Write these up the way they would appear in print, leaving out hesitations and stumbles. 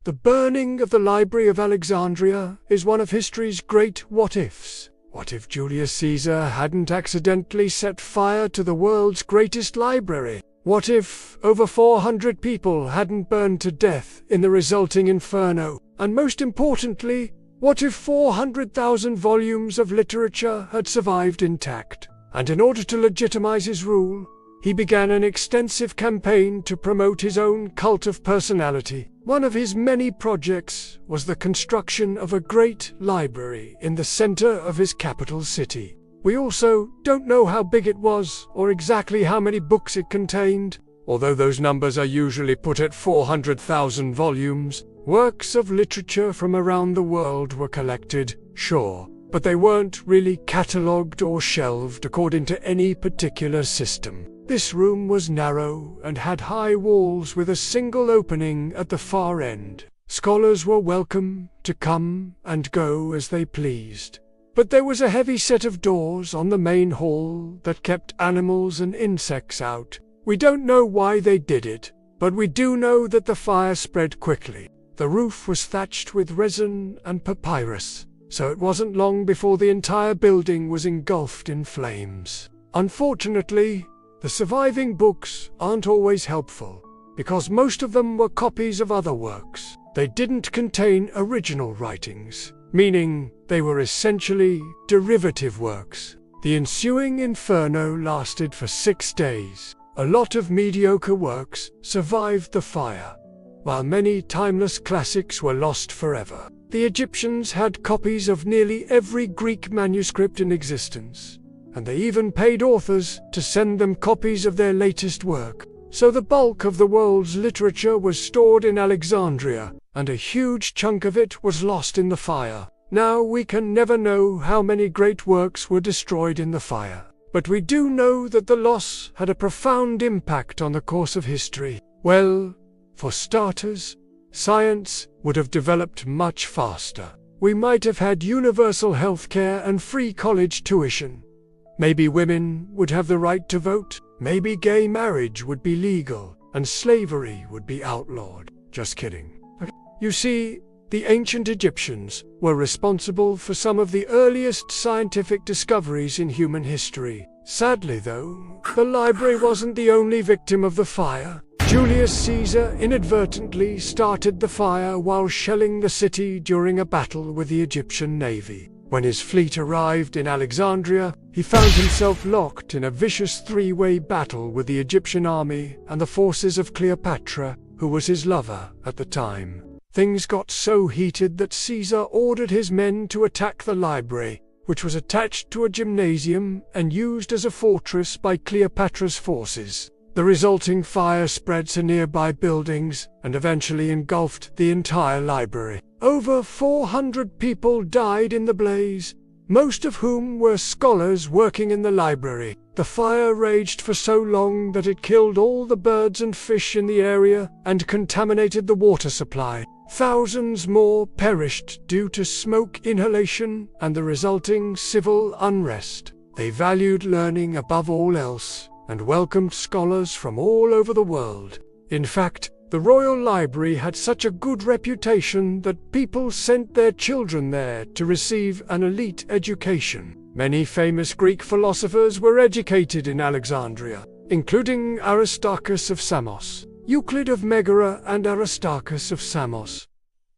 The burning of the Library of Alexandria is one of history's great what-ifs. What if Julius Caesar hadn't accidentally set fire to the world's greatest library? What if over 400 people hadn't burned to death in the resulting inferno? And most importantly, what if 400,000 volumes of literature had survived intact? And in order to legitimize his rule, he began an extensive campaign to promote his own cult of personality. One of his many projects was the construction of a great library in the center of his capital city. We also don't know how big it was or exactly how many books it contained, although those numbers are usually put at 400,000 volumes. Works of literature from around the world were collected, sure, but they weren't really catalogued or shelved according to any particular system. This room was narrow and had high walls with a single opening at the far end. Scholars were welcome to come and go as they pleased. But there was a heavy set of doors on the main hall that kept animals and insects out. We don't know why they did it, but we do know that the fire spread quickly. The roof was thatched with resin and papyrus, so it wasn't long before the entire building was engulfed in flames. Unfortunately, the surviving books aren't always helpful, because most of them were copies of other works. They didn't contain original writings, meaning they were essentially derivative works. The ensuing inferno lasted for 6 days. A lot of mediocre works survived the fire, while many timeless classics were lost forever. The Egyptians had copies of nearly every Greek manuscript in existence, and they even paid authors to send them copies of their latest work. So the bulk of the world's literature was stored in Alexandria, and a huge chunk of it was lost in the fire. Now we can never know how many great works were destroyed in the fire, but we do know that the loss had a profound impact on the course of history. Well, for starters, science would have developed much faster. We might have had universal health care and free college tuition. Maybe women would have the right to vote. Maybe gay marriage would be legal, and slavery would be outlawed. Just kidding. You see, the ancient Egyptians were responsible for some of the earliest scientific discoveries in human history. Sadly, though, the library wasn't the only victim of the fire. Julius Caesar inadvertently started the fire while shelling the city during a battle with the Egyptian navy. When his fleet arrived in Alexandria, he found himself locked in a vicious three-way battle with the Egyptian army and the forces of Cleopatra, who was his lover at the time. Things got so heated that Caesar ordered his men to attack the library, which was attached to a gymnasium and used as a fortress by Cleopatra's forces. The resulting fire spread to nearby buildings and eventually engulfed the entire library. Over 400 people died in the blaze, most of whom were scholars working in the library. The fire raged for so long that it killed all the birds and fish in the area and contaminated the water supply. Thousands more perished due to smoke inhalation and the resulting civil unrest. They valued learning above all else and welcomed scholars from all over the world. In fact, the Royal Library had such a good reputation that people sent their children there to receive an elite education. Many famous Greek philosophers were educated in Alexandria, including Aristarchus of Samos, Euclid of Megara, and Aristarchus of Samos.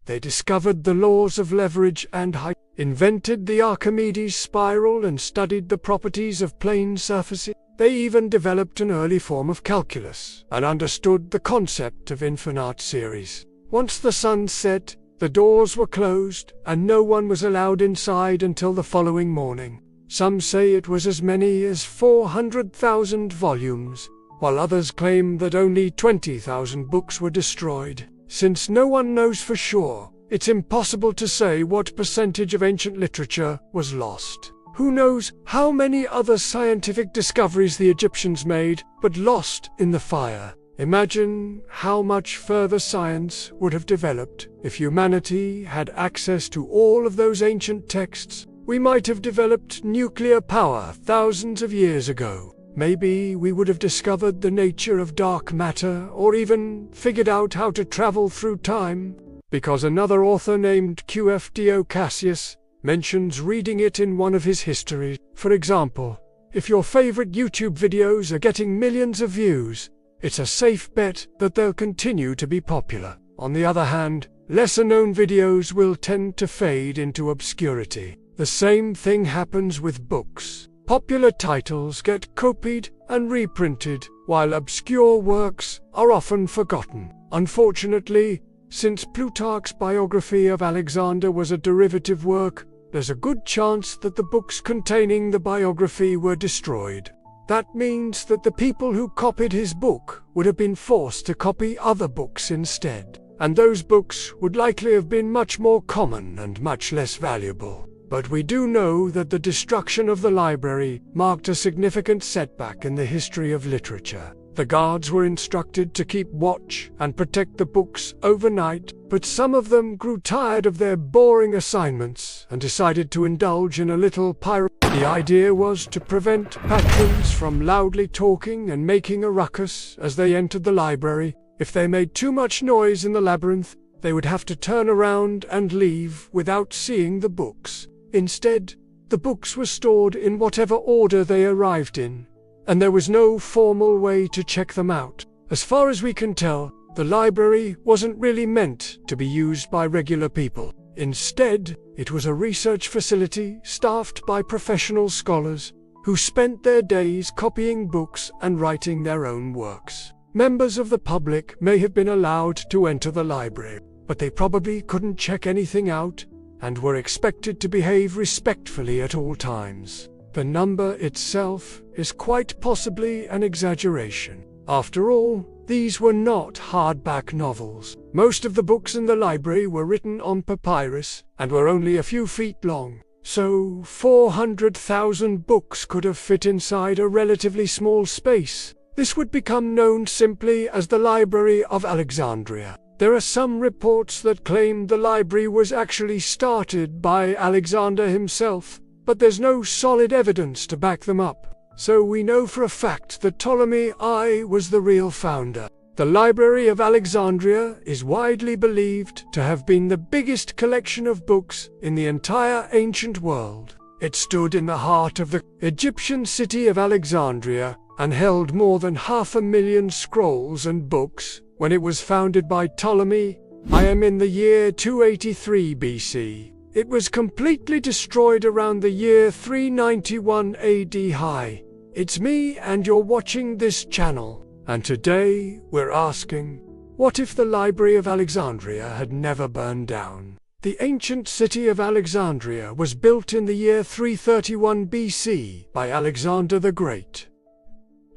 They discovered the laws of leverage and height, invented the Archimedes spiral, and studied the properties of plane surfaces. They even developed an early form of calculus and understood the concept of infinite series. Once the sun set, the doors were closed and no one was allowed inside until the following morning. Some say it was as many as 400,000 volumes, while others claim that only 20,000 books were destroyed. Since no one knows for sure, it's impossible to say what percentage of ancient literature was lost. Who knows how many other scientific discoveries the Egyptians made, but lost in the fire. Imagine how much further science would have developed if humanity had access to all of those ancient texts. We might have developed nuclear power thousands of years ago. Maybe we would have discovered the nature of dark matter, or even figured out how to travel through time. because another author named QFDO Cassius mentions reading it in one of his histories. For example, if your favorite YouTube videos are getting millions of views, it's a safe bet that they'll continue to be popular. On the other hand, lesser-known videos will tend to fade into obscurity. The same thing happens with books. Popular titles get copied and reprinted, while obscure works are often forgotten. Unfortunately, since Plutarch's biography of Alexander was a derivative work, there's a good chance that the books containing the biography were destroyed. That means that the people who copied his book would have been forced to copy other books instead, and those books would likely have been much more common and much less valuable. But we do know that the destruction of the library marked a significant setback in the history of literature. The guards were instructed to keep watch and protect the books overnight, but some of them grew tired of their boring assignments and decided to indulge in a little piracy. The idea was to prevent patrons from loudly talking and making a ruckus as they entered the library. If they made too much noise in the labyrinth, they would have to turn around and leave without seeing the books. Instead, the books were stored in whatever order they arrived in, and there was no formal way to check them out. As far as we can tell, the library wasn't really meant to be used by regular people. Instead, it was a research facility staffed by professional scholars who spent their days copying books and writing their own works. Members of the public may have been allowed to enter the library, but they probably couldn't check anything out and were expected to behave respectfully at all times. The number itself is quite possibly an exaggeration. After all, these were not hardback novels. Most of the books in the library were written on papyrus and were only a few feet long, so 400,000 books could have fit inside a relatively small space. This would become known simply as the Library of Alexandria. There are some reports that claim the library was actually started by Alexander himself, but there's no solid evidence to back them up. So we know for a fact that Ptolemy I was the real founder. The Library of Alexandria is widely believed to have been the biggest collection of books in the entire ancient world. It stood in the heart of the Egyptian city of Alexandria and held more than 500,000 scrolls and books when it was founded by Ptolemy I in the year 283 BC. It was completely destroyed around the year 391 AD. Hi, it's me and you're watching this channel, and today we're asking, what if the Library of Alexandria had never burned down? The ancient city of Alexandria was built in the year 331 BC by Alexander the Great.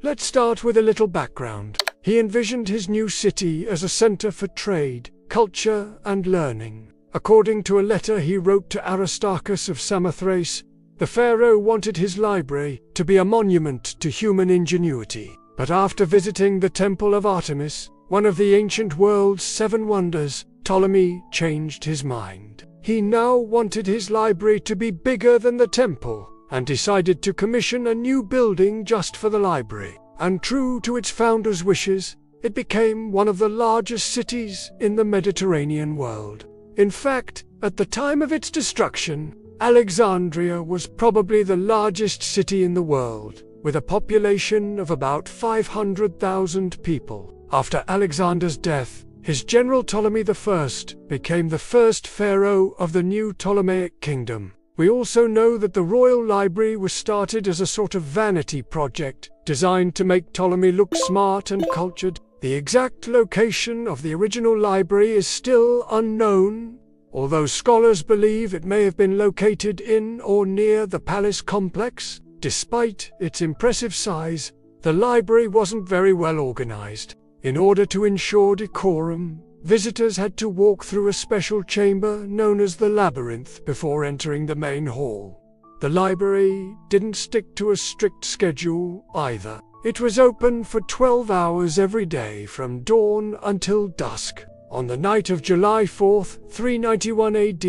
Let's start with a little background. He envisioned his new city as a center for trade, culture, and learning. According to a letter he wrote to Aristarchus of Samothrace, the pharaoh wanted his library to be a monument to human ingenuity. But after visiting the Temple of Artemis, one of the ancient world's 7 wonders, Ptolemy changed his mind. He now wanted his library to be bigger than the temple, and decided to commission a new building just for the library. And true to its founder's wishes, it became one of the largest cities in the Mediterranean world. In fact, at the time of its destruction, Alexandria was probably the largest city in the world, with a population of about 500,000 people. After Alexander's death, his general Ptolemy I became the first pharaoh of the new Ptolemaic kingdom. We also know that the royal library was started as a sort of vanity project, designed to make Ptolemy look smart and cultured. The exact location of the original library is still unknown, although scholars believe it may have been located in or near the palace complex. Despite its impressive size, the library wasn't very well organized. In order to ensure decorum, visitors had to walk through a special chamber known as the labyrinth before entering the main hall. The library didn't stick to a strict schedule either. It was open for 12 hours every day from dawn until dusk. On the night of July 4th, 391 AD,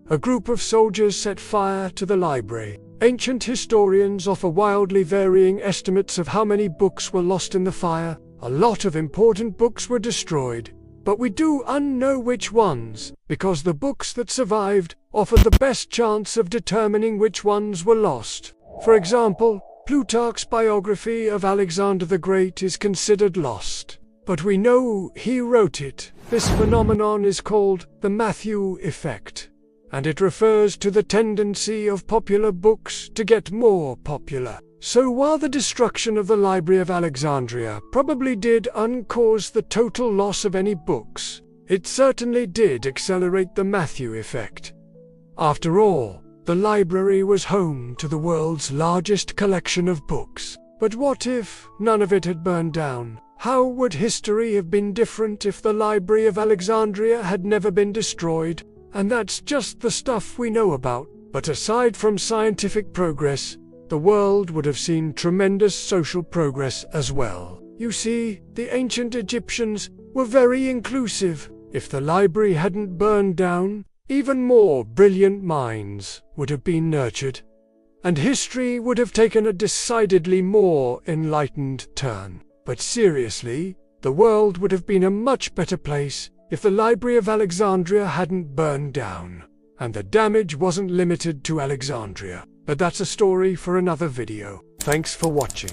a group of soldiers set fire to the library. Ancient historians offer wildly varying estimates of how many books were lost in the fire. A lot of important books were destroyed, but we do know which ones, because the books that survived offer the best chance of determining which ones were lost. For example, Plutarch's biography of Alexander the Great is considered lost, but we know he wrote it. This phenomenon is called the Matthew effect, and it refers to the tendency of popular books to get more popular. So while the destruction of the Library of Alexandria probably did uncause the total loss of any books, it certainly did accelerate the Matthew effect. After all, the library was home to the world's largest collection of books. But what if none of it had burned down? How would history have been different if the Library of Alexandria had never been destroyed? And that's just the stuff we know about. But aside from scientific progress, the world would have seen tremendous social progress as well. You see, the ancient Egyptians were very inclusive. If the library hadn't burned down, even more brilliant minds would have been nurtured, and history would have taken a decidedly more enlightened turn. But seriously, the world would have been a much better place if the Library of Alexandria hadn't burned down. And the damage wasn't limited to Alexandria. But that's a story for another video. Thanks for watching.